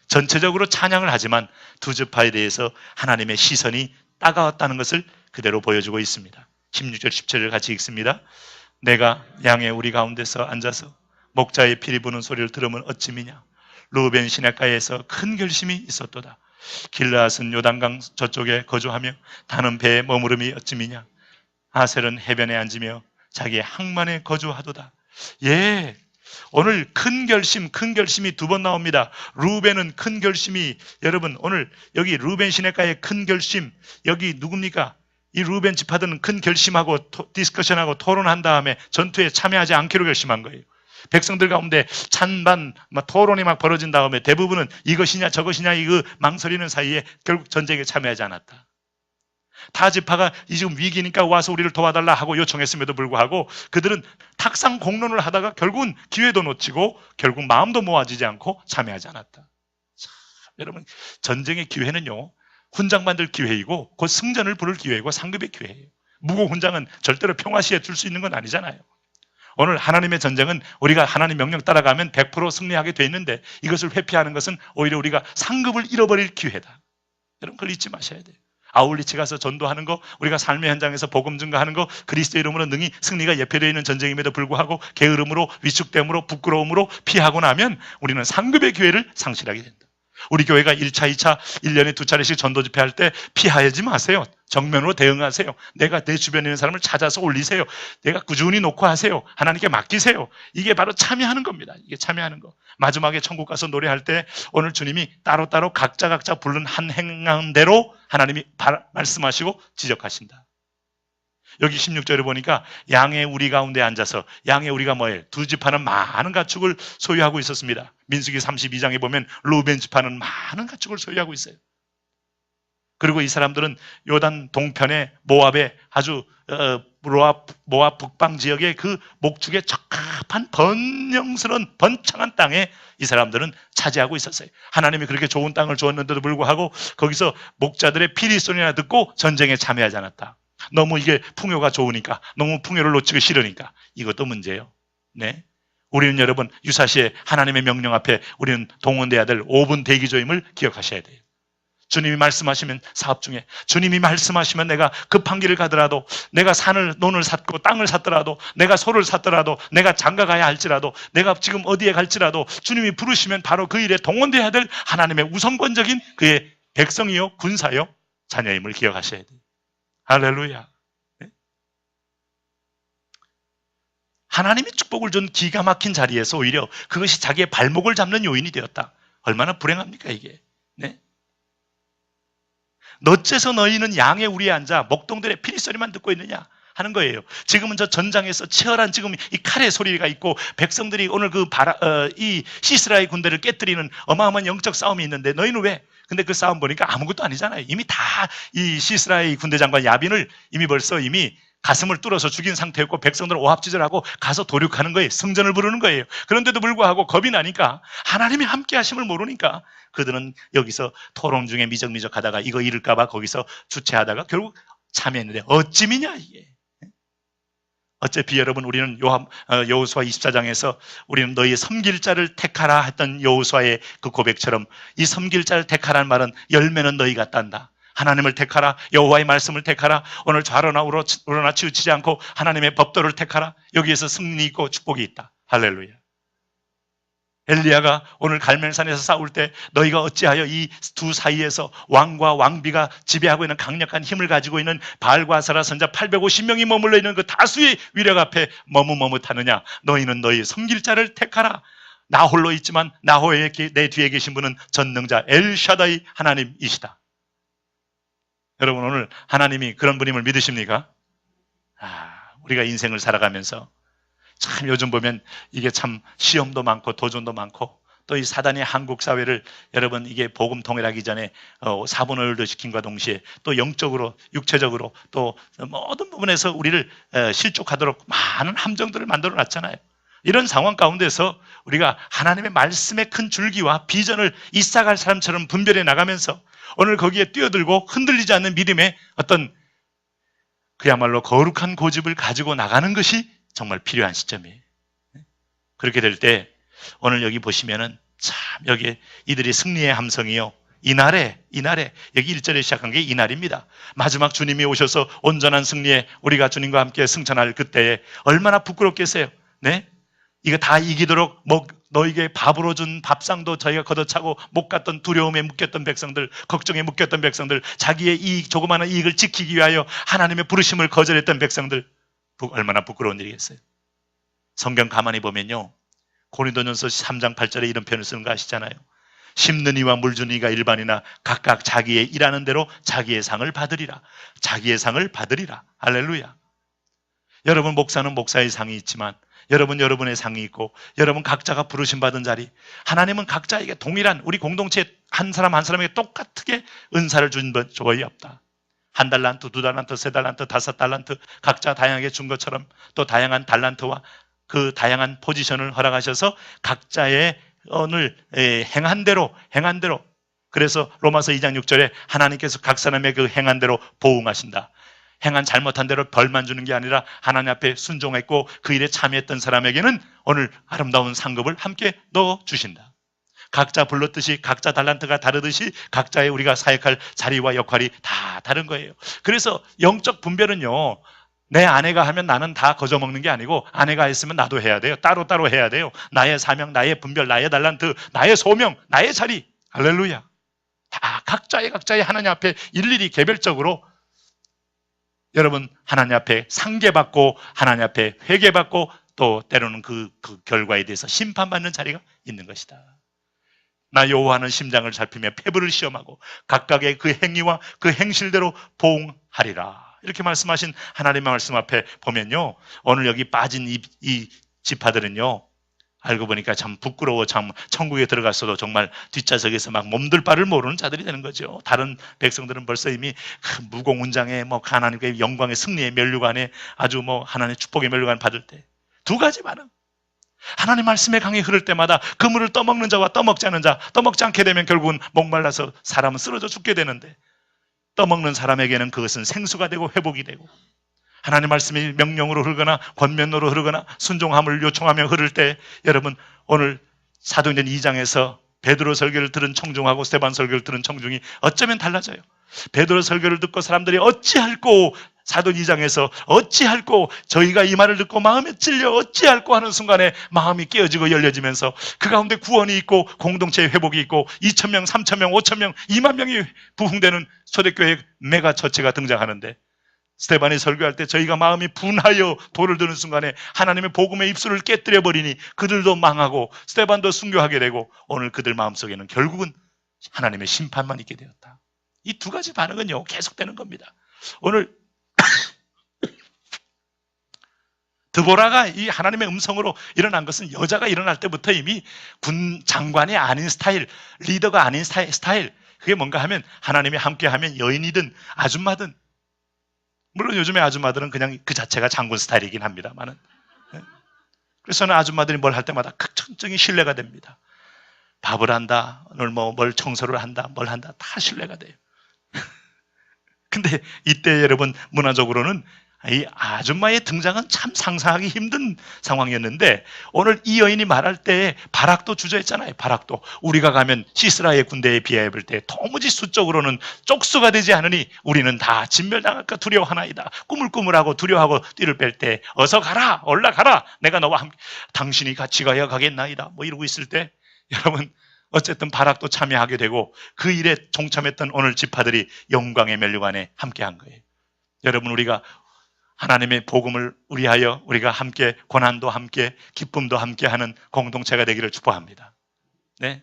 전체적으로 찬양을 하지만 두 지파에 대해서 하나님의 시선이 따가웠다는 것을 그대로 보여주고 있습니다. 16절, 17절을 같이 읽습니다. 내가 양의 우리 가운데서 앉아서 목자의 피리 부는 소리를 들으면 어찌미냐. 루벤 시냇가에서 큰 결심이 있었도다. 길르앗은 요단강 저쪽에 거주하며 다는 배에 머무름이 어찌미냐. 아셀은 해변에 앉으며 자기의 항만에 거주하도다. 예, 오늘 큰 결심이 두 번 나옵니다. 루벤은 큰 결심이, 여러분 오늘 여기 루벤 시냇가의 큰 결심, 여기 누굽니까? 이 루벤 지파들은 큰 결심하고 디스커션하고 토론한 다음에 전투에 참여하지 않기로 결심한 거예요. 백성들 가운데 찬반 토론이 막 벌어진 다음에 대부분은 이것이냐 저것이냐 이거 망설이는 사이에 결국 전쟁에 참여하지 않았다. 타 지파가 이 지금 위기니까 와서 우리를 도와달라 하고 요청했음에도 불구하고 그들은 탁상 공론을 하다가 결국은 기회도 놓치고 결국 마음도 모아지지 않고 참여하지 않았다. 참, 여러분 전쟁의 기회는요 훈장 만들 기회이고 곧 승전을 부를 기회이고 상급의 기회예요. 무고 훈장은 절대로 평화시에 줄 수 있는 건 아니잖아요. 오늘 하나님의 전쟁은 우리가 하나님 명령 따라가면 100% 승리하게 돼 있는데 이것을 회피하는 것은 오히려 우리가 상급을 잃어버릴 기회다. 여러분 그걸 잊지 마셔야 돼요. 아울리치 가서 전도하는 거, 우리가 삶의 현장에서 복음 증거하는 거, 그리스도 이름으로 능히 승리가 예표되어 있는 전쟁임에도 불구하고 게으름으로 위축됨으로 부끄러움으로 피하고 나면 우리는 상급의 기회를 상실하게 된다. 우리 교회가 1차, 2차, 1년에 2차례씩 전도 집회할 때 피하지 마세요. 정면으로 대응하세요. 내가 내 주변에 있는 사람을 찾아서 올리세요. 내가 꾸준히 놓고 하세요. 하나님께 맡기세요. 이게 바로 참여하는 겁니다. 이게 참여하는 거. 마지막에 천국 가서 노래할 때 오늘 주님이 따로따로 각자 부른 한 행함대로 하나님이 말씀하시고 지적하신다. 여기 16절에 보니까 양의 우리 가운데 앉아서, 양의 우리가 뭐예요? 두 지파는 많은 가축을 소유하고 있었습니다. 민수기 32장에 보면 루벤 지파는 많은 가축을 소유하고 있어요. 그리고 이 사람들은 요단 동편의 모압의 아주 모압 북방 지역의 그 목축에 적합한 번영스러운 번창한 땅에 이 사람들은 차지하고 있었어요. 하나님이 그렇게 좋은 땅을 주었는데도 불구하고 거기서 목자들의 피리 소리나 듣고 전쟁에 참여하지 않았다. 너무 이게 풍요가 좋으니까, 너무 풍요를 놓치기 싫으니까 이것도 문제예요. 네, 우리는 여러분 유사시에 하나님의 명령 앞에 우리는 동원돼야 될 5분 대기조임을 기억하셔야 돼요. 주님이 말씀하시면 사업 중에, 주님이 말씀하시면 내가 급한 길을 가더라도, 내가 논을 샀고 땅을 샀더라도, 내가 소를 샀더라도, 내가 장가 가야 할지라도, 내가 지금 어디에 갈지라도 주님이 부르시면 바로 그 일에 동원돼야 될 하나님의 우선권적인 그의 백성이요 군사요 자녀임을 기억하셔야 돼요. 할렐루야. 네? 하나님이 축복을 준 기가 막힌 자리에서 오히려 그것이 자기의 발목을 잡는 요인이 되었다. 얼마나 불행합니까 이게. 네? 어째서 너희는 양의 우리에 앉아 목동들의 피리소리만 듣고 있느냐 하는 거예요. 지금은 저 전장에서 치열한 지금 이 칼의 소리가 있고 백성들이 오늘 이 시스라의 군대를 깨뜨리는 어마어마한 영적 싸움이 있는데 너희는 왜? 근데 그 싸움 보니까 아무것도 아니잖아요. 이미 다 이 시스라의 군대 장관 야빈을 이미 벌써 가슴을 뚫어서 죽인 상태였고 백성들은 오합지졸하고 가서 도륙하는 거예요. 승전을 부르는 거예요. 그런데도 불구하고 겁이 나니까 하나님이 함께 하심을 모르니까 그들은 여기서 토론 중에 미적미적 하다가 이거 잃을까 봐 거기서 주체하다가 결국 참여했는데 어찌미냐 이게. 어차피 여러분 우리는 여호수아 24장에서 우리는 너희의 섬길 자를 택하라 했던 여호수아의 그 고백처럼 이 섬길 자를 택하라는 말은 열매는 너희가 딴다. 하나님을 택하라. 여호와의 말씀을 택하라. 오늘 좌로나 우로나 치우치지 않고 하나님의 법도를 택하라. 여기에서 승리 있고 축복이 있다. 할렐루야. 엘리야가 오늘 갈멜산에서 싸울 때 너희가 어찌하여 이 두 사이에서 왕과 왕비가 지배하고 있는 강력한 힘을 가지고 있는 바알과 아세라 선자 850명이 머물러 있는 그 다수의 위력 앞에 머뭇머뭇하느냐. 너희는 너희 섬길 자를 택하라. 나 홀로 있지만 내 뒤에 계신 분은 전능자 엘샤다이 하나님이시다. 여러분 오늘 하나님이 그런 분임을 믿으십니까? 우리가 인생을 살아가면서 참 요즘 보면 이게 참 시험도 많고 도전도 많고 또 이 사단이 한국 사회를 여러분 이게 복음 통일하기 전에 사분오일도 시킨과 동시에 또 영적으로 육체적으로 또 모든 부분에서 우리를 실족하도록 많은 함정들을 만들어 놨잖아요. 이런 상황 가운데서 우리가 하나님의 말씀의 큰 줄기와 비전을 이싹할 사람처럼 분별해 나가면서 오늘 거기에 뛰어들고 흔들리지 않는 믿음의 어떤 그야말로 거룩한 고집을 가지고 나가는 것이 정말 필요한 시점이에요. 그렇게 될 때 오늘 여기 보시면은 참 여기에 이들이 승리의 함성이요. 이날에 여기 1절에 시작한 게 이날입니다. 마지막 주님이 오셔서 온전한 승리에 우리가 주님과 함께 승천할 그때에 얼마나 부끄럽겠어요. 네? 이거 다 이기도록 너에게 밥으로 준 밥상도 저희가 걷어차고 못 갔던 두려움에 묶였던 백성들, 걱정에 묶였던 백성들, 자기의 조그마한 이익을 지키기 위하여 하나님의 부르심을 거절했던 백성들, 얼마나 부끄러운 일이겠어요. 성경 가만히 보면요, 고린도전서 3장 8절에 이런 표현을 쓰는 거 아시잖아요. 심는 이와 물 주는 이가 일반이나 각각 자기의 일하는 대로 자기의 상을 받으리라. 자기의 상을 받으리라. 할렐루야. 여러분 목사는 목사의 상이 있지만 여러분의 상이 있고 여러분 각자가 부르심받은 자리, 하나님은 각자에게 동일한 우리 공동체 한 사람 한 사람에게 똑같게 은사를 준 적이 없다. 1달란트, 2달란트, 3달란트, 5달란트 각자 다양하게 준 것처럼 또 다양한 달란트와 그 다양한 포지션을 허락하셔서 각자의 오늘 행한 대로 그래서 로마서 2장 6절에 하나님께서 각 사람의 그 행한 대로 보응하신다. 행한 잘못한 대로 벌만 주는 게 아니라 하나님 앞에 순종했고 그 일에 참여했던 사람에게는 오늘 아름다운 상급을 함께 넣어주신다. 각자 불렀듯이 각자 달란트가 다르듯이 각자의 우리가 사역할 자리와 역할이 다 다른 거예요. 그래서 영적 분별은요, 내 아내가 하면 나는 다 거저먹는 게 아니고 아내가 했으면 나도 해야 돼요. 따로따로 해야 돼요. 나의 사명, 나의 분별, 나의 달란트, 나의 소명, 나의 자리. 할렐루야. 다 각자의 하나님 앞에 일일이 개별적으로 여러분 하나님 앞에 상계받고 하나님 앞에 회개받고 또 때로는 그 결과에 대해서 심판받는 자리가 있는 것이다. 나 여호와는 심장을 살피며 폐부를 시험하고 각각의 그 행위와 그 행실대로 보응하리라. 이렇게 말씀하신 하나님의 말씀 앞에 보면요, 오늘 여기 빠진 이 지파들은요, 알고 보니까 참 부끄러워, 참 천국에 들어갔어도 정말 뒷좌석에서 막 몸둘 바를 모르는 자들이 되는 거죠. 다른 백성들은 벌써 이미 무공운장에 하나님의 영광의 승리의 면류관에 아주 하나님의 축복의 면류관 받을 때 두 가지 반응. 하나님 말씀의 강이 흐를 때마다 그 물을 떠먹는 자와 떠먹지 않는 자, 떠먹지 않게 되면 결국은 목말라서 사람은 쓰러져 죽게 되는데 떠먹는 사람에게는 그것은 생수가 되고 회복이 되고 하나님 말씀이 명령으로 흐르거나 권면으로 흐르거나 순종함을 요청하며 흐를 때 여러분 오늘 사도행전 2장에서 베드로 설교를 들은 청중하고 스데반 설교를 들은 청중이 어쩌면 달라져요. 베드로 설교를 듣고 사람들이 어찌할꼬, 사도행 2장에서 어찌할꼬, 저희가 이 말을 듣고 마음에 찔려 어찌할꼬 하는 순간에 마음이 깨어지고 열려지면서 그 가운데 구원이 있고 공동체의 회복이 있고 2,000명, 3,000명, 5,000명, 2만 명이 부흥되는 초대교회 메가처치가 등장하는데 스데반이 설교할 때 저희가 마음이 분하여 돌을 드는 순간에 하나님의 복음의 입술을 깨뜨려 버리니 그들도 망하고 스데반도 순교하게 되고 오늘 그들 마음속에는 결국은 하나님의 심판만 있게 되었다. 이 두 가지 반응은요 계속되는 겁니다. 오늘 드보라가 이 하나님의 음성으로 일어난 것은 여자가 일어날 때부터 이미 군 장관이 아닌 스타일, 리더가 아닌 스타일. 그게 뭔가 하면 하나님이 함께하면 여인이든 아줌마든, 물론 요즘에 아줌마들은 그냥 그 자체가 장군 스타일이긴 합니다만은, 그래서 저는 아줌마들이 뭘 할 때마다 극천적인 신뢰가 됩니다. 밥을 한다, 오늘 뭘 청소를 한다, 뭘 한다, 다 신뢰가 돼요. 근데 이때 여러분 문화적으로는 이 아줌마의 등장은 참 상상하기 힘든 상황이었는데 오늘 이 여인이 말할 때 바락도 주저했잖아요. 바락도 우리가 가면 시스라의 군대에 비해볼 때 도무지 수적으로는 쪽수가 되지 않으니 우리는 다 진멸당할까 두려워하나이다. 꾸물꾸물하고 두려워하고 띠를 뺄 때 어서 가라 올라가라 내가 너와 함께 당신이 같이 가야 가겠나이다 뭐 이러고 있을 때 여러분 어쨌든 바락도 참여하게 되고 그 일에 동참했던 오늘 지파들이 영광의 면류관에 함께한 거예요. 여러분 우리가 하나님의 복음을 위하여 우리가 함께 고난도 함께 기쁨도 함께하는 공동체가 되기를 축복합니다. 네.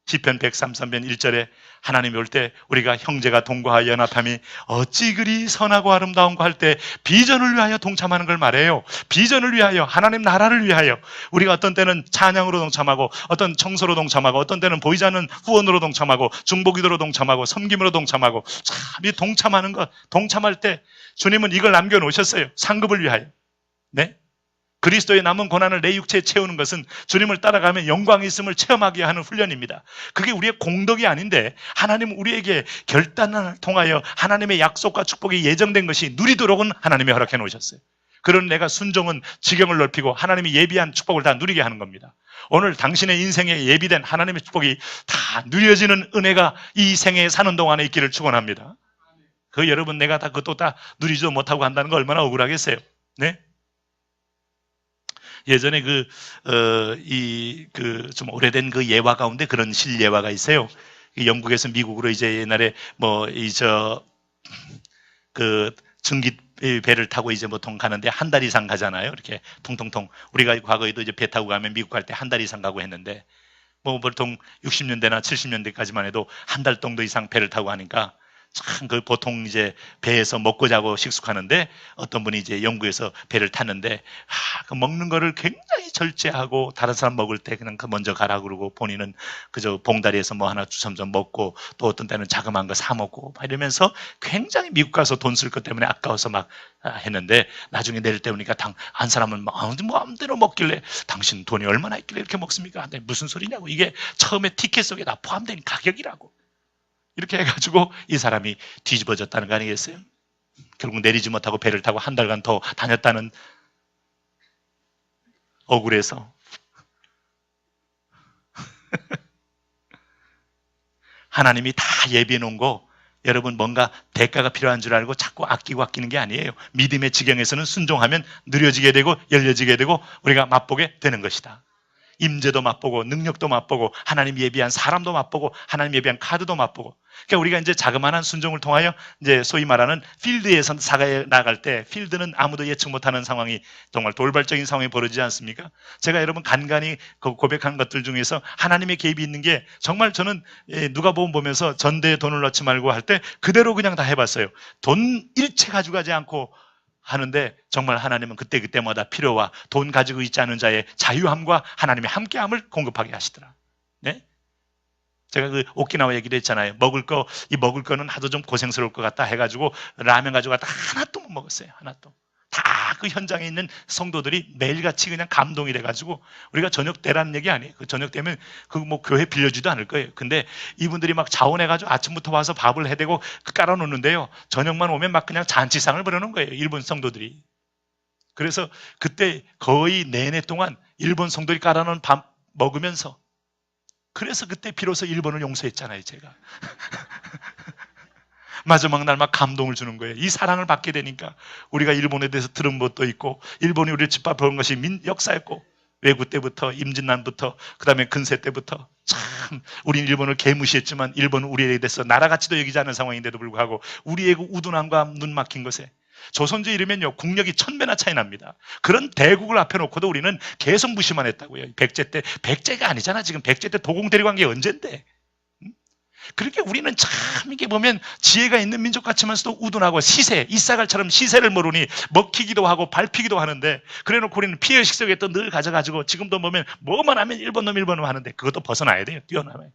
시편 133편 1절에 하나님이 올 때 우리가 형제가 동거하여 연합함이 어찌 그리 선하고 아름다운가 할 때 비전을 위하여 동참하는 걸 말해요. 비전을 위하여 하나님 나라를 위하여 우리가 어떤 때는 찬양으로 동참하고 어떤 청소로 동참하고 어떤 때는 보이지 않는 후원으로 동참하고 중보기도로 동참하고 섬김으로 동참하고 참 이 동참하는 것 동참할 때 주님은 이걸 남겨놓으셨어요. 상급을 위하여. 네? 그리스도의 남은 고난을 내 육체에 채우는 것은 주님을 따라가면 영광이 있음을 체험하게 하는 훈련입니다. 그게 우리의 공덕이 아닌데 하나님은 우리에게 결단을 통하여 하나님의 약속과 축복이 예정된 것이 누리도록은 하나님이 허락해 놓으셨어요. 그런 내가 순종은 지경을 넓히고 하나님이 예비한 축복을 다 누리게 하는 겁니다. 오늘 당신의 인생에 예비된 하나님의 축복이 다 누려지는 은혜가 이 생에 사는 동안에 있기를 축원합니다. 그 여러분 내가 다 그것도 다 누리지도 못하고 한다는 거 얼마나 억울하겠어요. 네? 예전에 좀 오래된 그 예화 가운데 그런 실예화가 있어요. 영국에서 미국으로 이제 옛날에 증기 배를 타고 이제 보통 가는데 한 달 이상 가잖아요. 이렇게 통통통. 우리가 과거에도 이제 배 타고 가면 미국 갈 때 한 달 이상 가고 했는데 뭐 보통 60년대나 70년대까지만 해도 한 달 정도 이상 배를 타고 가니까 참 그 보통 이제 배에서 먹고 자고 식숙하는데 어떤 분이 이제 영국에서 배를 탔는데 그 먹는 거를 굉장히 절제하고 다른 사람 먹을 때 그냥 먼저 가라 그러고 본인은 그저 봉다리에서 뭐 하나 주섬좀 먹고 또 어떤 때는 자그마한 거 사 먹고 이러면서 굉장히 미국 가서 돈 쓸 것 때문에 아까워서 막 했는데 나중에 내릴 때 보니까 한 사람은 마음대로 먹길래 당신 돈이 얼마나 있길래 이렇게 먹습니까? 근데 무슨 소리냐고 이게 처음에 티켓 속에 다 포함된 가격이라고. 이렇게 해가지고 이 사람이 뒤집어졌다는 거 아니겠어요? 결국 내리지 못하고 배를 타고 한 달간 더 다녔다는 억울해서. 하나님이 다 예비해 놓은 거 여러분 뭔가 대가가 필요한 줄 알고 자꾸 아끼는 게 아니에요. 믿음의 지경에서는 순종하면 누려지게 되고 열려지게 되고 우리가 맛보게 되는 것이다. 임재도 맛보고 능력도 맛보고 하나님 예비한 사람도 맛보고 하나님 예비한 카드도 맛보고. 그러니까 우리가 이제 자그마한 순종을 통하여 이제 소위 말하는 필드에서 사가에 나갈 때 필드는 아무도 예측 못하는 상황이 정말 돌발적인 상황이 벌어지지 않습니까? 제가 여러분 간간히 고백한 것들 중에서 하나님의 개입이 있는 게 정말 저는 누가복음 보면서 전대에 돈을 넣지 말고 할 때 그대로 그냥 다 해봤어요. 돈 일체 가져가지 않고 하는데 정말 하나님은 그때마다 필요와 돈 가지고 있지 않은 자의 자유함과 하나님의 함께함을 공급하게 하시더라. 네? 제가 그 오키나와 얘기를 했잖아요. 먹을 거는 하도 좀 고생스러울 것 같다 해가지고 라면 가져갔다 하나도 못 먹었어요. 하나도. 다 그 현장에 있는 성도들이 매일같이 그냥 감동이 돼가지고 우리가 저녁 때라는 얘기 아니에요. 그 저녁 때면 그 뭐 교회 빌려주지도 않을 거예요. 근데 이분들이 막 자원해가지고 아침부터 와서 밥을 해대고 깔아놓는데요. 저녁만 오면 막 그냥 잔치상을 벌여놓은 거예요. 일본 성도들이. 그래서 그때 거의 내내 동안 일본 성도들이 깔아놓은 밥 먹으면서 그래서 그때 비로소 일본을 용서했잖아요, 제가. 마지막 날 막 감동을 주는 거예요. 이 사랑을 받게 되니까 우리가 일본에 대해서 들은 것도 있고 일본이 우리를 짓밟아온 것이 역사였고 외구 때부터 임진난부터 그다음에 근세 때부터 참 우리는 일본을 개무시했지만 일본은 우리에 대해서 나라가치도 여기지 않은 상황인데도 불구하고 우리의 그 우둔함과 눈 막힌 것에 조선조 이르면요 국력이 1000배나 차이 납니다. 그런 대국을 앞에 놓고도 우리는 계속 무시만 했다고요. 백제 때 백제가 아니잖아. 지금 백제 때 도공 대립한 게 언젠데. 그렇게 우리는 참 이게 보면 지혜가 있는 민족 같으면서도 우둔하고 이사갈처럼 시세를 모르니 먹히기도 하고 밟히기도 하는데 그래놓고 우리는 피해의식 속에 또 늘 가져가지고 지금도 보면 뭐만 하면 일본 놈 하는데 그것도 벗어나야 돼요. 뛰어나면.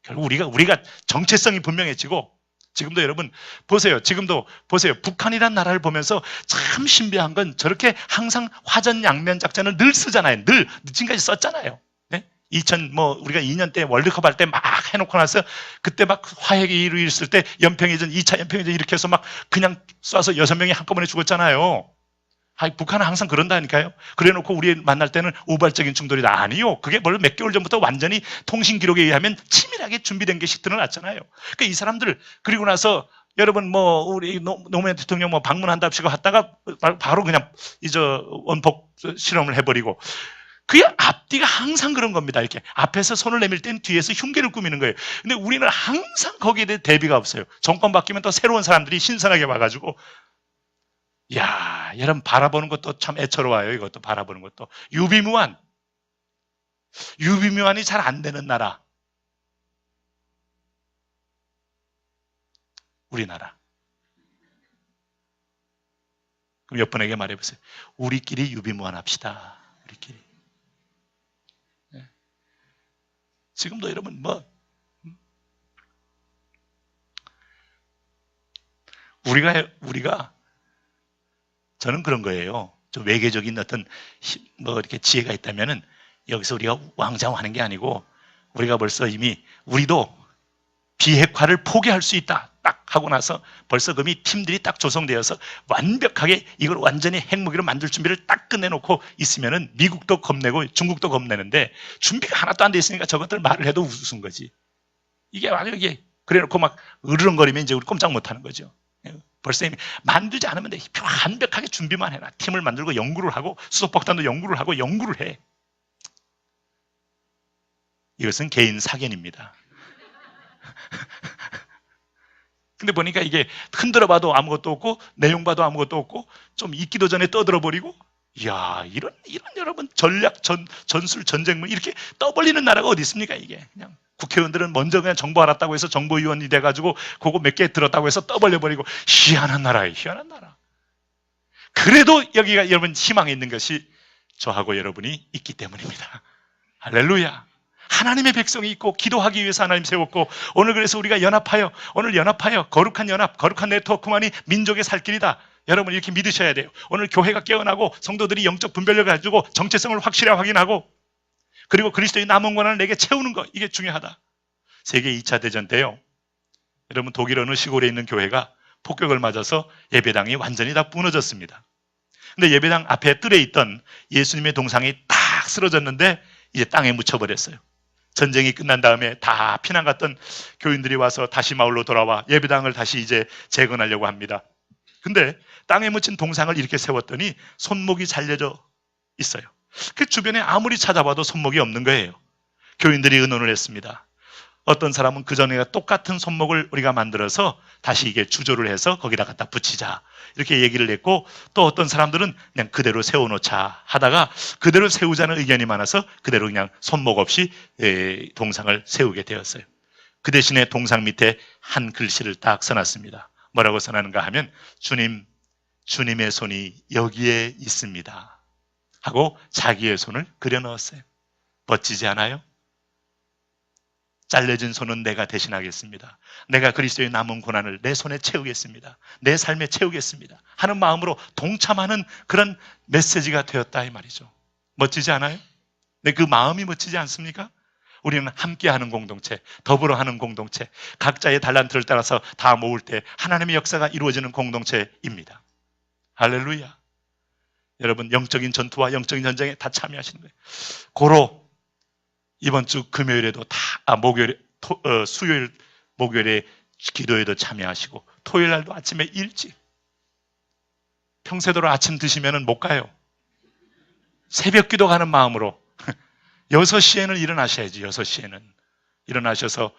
결국 우리가 정체성이 분명해지고 지금도 여러분 보세요. 지금도 보세요. 북한이란 나라를 보면서 참 신비한 건 저렇게 항상 화전양면 작전을 늘 쓰잖아요. 늘 지금까지 썼잖아요. 네? 우리가 2년 때 월드컵 할 때 막 해놓고 나서 그때 막 화해가 이루어졌을 때 연평해전, 2차 연평해전 이렇게 해서 막 그냥 쏴서 6명이 한꺼번에 죽었잖아요. 북한은 항상 그런다니까요. 그래 놓고 우리 만날 때는 우발적인 충돌이다. 아니요. 그게 원래 몇 개월 전부터 완전히 통신 기록에 의하면 치밀하게 준비된 것이 드러났잖아요. 그러니까 이 사람들, 그리고 나서 여러분 우리 노무현 대통령 방문한답시고 하다가 바로 그냥 원폭 실험을 해버리고, 그게 앞뒤가 항상 그런 겁니다. 이렇게 앞에서 손을 내밀 땐 뒤에서 흉계를 꾸미는 거예요. 근데 우리는 항상 거기에 대해 대비가 없어요. 정권 바뀌면 또 새로운 사람들이 신선하게 와가지고, 야, 여러분 바라보는 것도 참 애처로워요. 이것도 바라보는 것도. 유비무환이 잘 안 되는 나라. 우리나라. 그럼 옆분에게 말해보세요. 우리끼리 유비무환 합시다. 우리끼리. 네. 지금도 여러분 우리가 저는 그런 거예요. 좀 외계적인 어떤 이렇게 지혜가 있다면은 여기서 우리가 왕장하는 게 아니고, 우리가 벌써 이미 우리도 비핵화를 포기할 수 있다 딱 하고 나서 벌써 그미 팀들이 딱 조성되어서 완벽하게 이걸 완전히 핵무기로 만들 준비를 딱 끝내놓고 있으면은 미국도 겁내고 중국도 겁내는데, 준비가 하나도 안 돼 있으니까 저것들 말을 해도 웃은 거지. 이게 만약에 그래놓고 막 으르렁거리면 이제 우리 꼼짝 못하는 거죠. 벌써 이미 만들지 않으면 돼. 완벽하게 준비만 해놔. 팀을 만들고 연구를 하고 수소폭탄도 연구를 하고 연구를 해. 이것은 개인 사견입니다. 근데 보니까 이게 흔들어 봐도 아무것도 없고 내용 봐도 아무것도 없고 좀 있기도 전에 떠들어 버리고, 이야, 이런 여러분 전략 전술 전쟁 이렇게 떠벌리는 나라가 어디 있습니까? 이게 그냥 국회의원들은 먼저 그냥 정보 알았다고 해서 정보위원이 돼가지고 그거 몇 개 들었다고 해서 떠벌려 버리고, 희한한 나라예요. 희한한 나라. 그래도 여기가 여러분 희망이 있는 것이 저하고 여러분이 있기 때문입니다. 할렐루야. 하나님의 백성이 있고 기도하기 위해서 하나님 세웠고, 오늘 그래서 우리가 연합하여 거룩한 연합, 거룩한 네트워크만이 민족의 살 길이다. 여러분 이렇게 믿으셔야 돼요. 오늘 교회가 깨어나고 성도들이 영적 분별력을 가지고 정체성을 확실히 확인하고, 그리고 그리스도의 남은 권한을 내게 채우는 것, 이게 중요하다. 세계 2차 대전 때요, 여러분 독일 어느 시골에 있는 교회가 폭격을 맞아서 예배당이 완전히 다 무너졌습니다. 근데 예배당 앞에 뜰에 있던 예수님의 동상이 딱 쓰러졌는데 이제 땅에 묻혀버렸어요. 전쟁이 끝난 다음에 다 피난 갔던 교인들이 와서 다시 마을로 돌아와 예배당을 다시 이제 재건하려고 합니다. 근데 땅에 묻힌 동상을 이렇게 세웠더니 손목이 잘려져 있어요. 그 주변에 아무리 찾아봐도 손목이 없는 거예요. 교인들이 의논을 했습니다. 어떤 사람은 그전에 똑같은 손목을 우리가 만들어서 다시 이게 주조를 해서 거기다 갖다 붙이자, 이렇게 얘기를 했고, 또 어떤 사람들은 그냥 그대로 세워놓자 하다가 그대로 세우자는 의견이 많아서 그대로 그냥 손목 없이 동상을 세우게 되었어요. 그 대신에 동상 밑에 한 글씨를 딱 써놨습니다. 뭐라고 써놨는가 하면, 주님의 손이 여기에 있습니다 하고 자기의 손을 그려 넣었어요. 멋지지 않아요? 잘려진 손은 내가 대신하겠습니다. 내가 그리스도의 남은 고난을 내 손에 채우겠습니다. 내 삶에 채우겠습니다 하는 마음으로 동참하는 그런 메시지가 되었다 이 말이죠. 멋지지 않아요? 근데 그 마음이 멋지지 않습니까? 우리는 함께하는 공동체, 더불어 하는 공동체, 각자의 달란트를 따라서 다 모을 때 하나님의 역사가 이루어지는 공동체입니다. 할렐루야. 여러분 영적인 전투와 영적인 전쟁에 다 참여하시는 거예요. 고로 이번 주 금요일에도 수요일, 목요일에 기도에도 참여하시고, 토요일 날도 아침에 일찍, 평소대로 아침 드시면 못 가요. 새벽 기도 가는 마음으로 6시에는 일어나셔야지. 6시에는 일어나셔서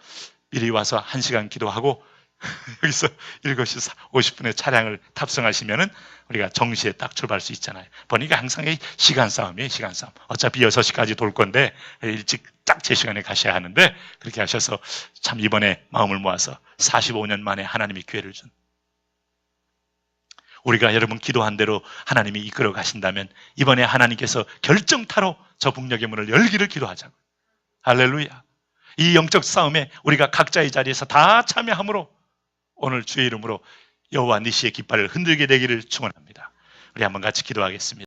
미리 와서 1시간 기도하고 여기서 7시 50분에 차량을 탑승하시면은 우리가 정시에 딱 출발할 수 있잖아요. 보니까 항상 시간 싸움이에요. 시간 싸움. 어차피 6시까지 돌 건데 일찍 딱 제 시간에 가셔야 하는데, 그렇게 하셔서 참 이번에 마음을 모아서 45년 만에 하나님이 기회를 준, 우리가 여러분 기도한 대로 하나님이 이끌어 가신다면 이번에 하나님께서 결정타로 저 북녘의 문을 열기를 기도하자고. 할렐루야. 이 영적 싸움에 우리가 각자의 자리에서 다 참여함으로 오늘 주의 이름으로 여호와 니시의 깃발을 흔들게 되기를 축원합니다. 우리 한번 같이 기도하겠습니다.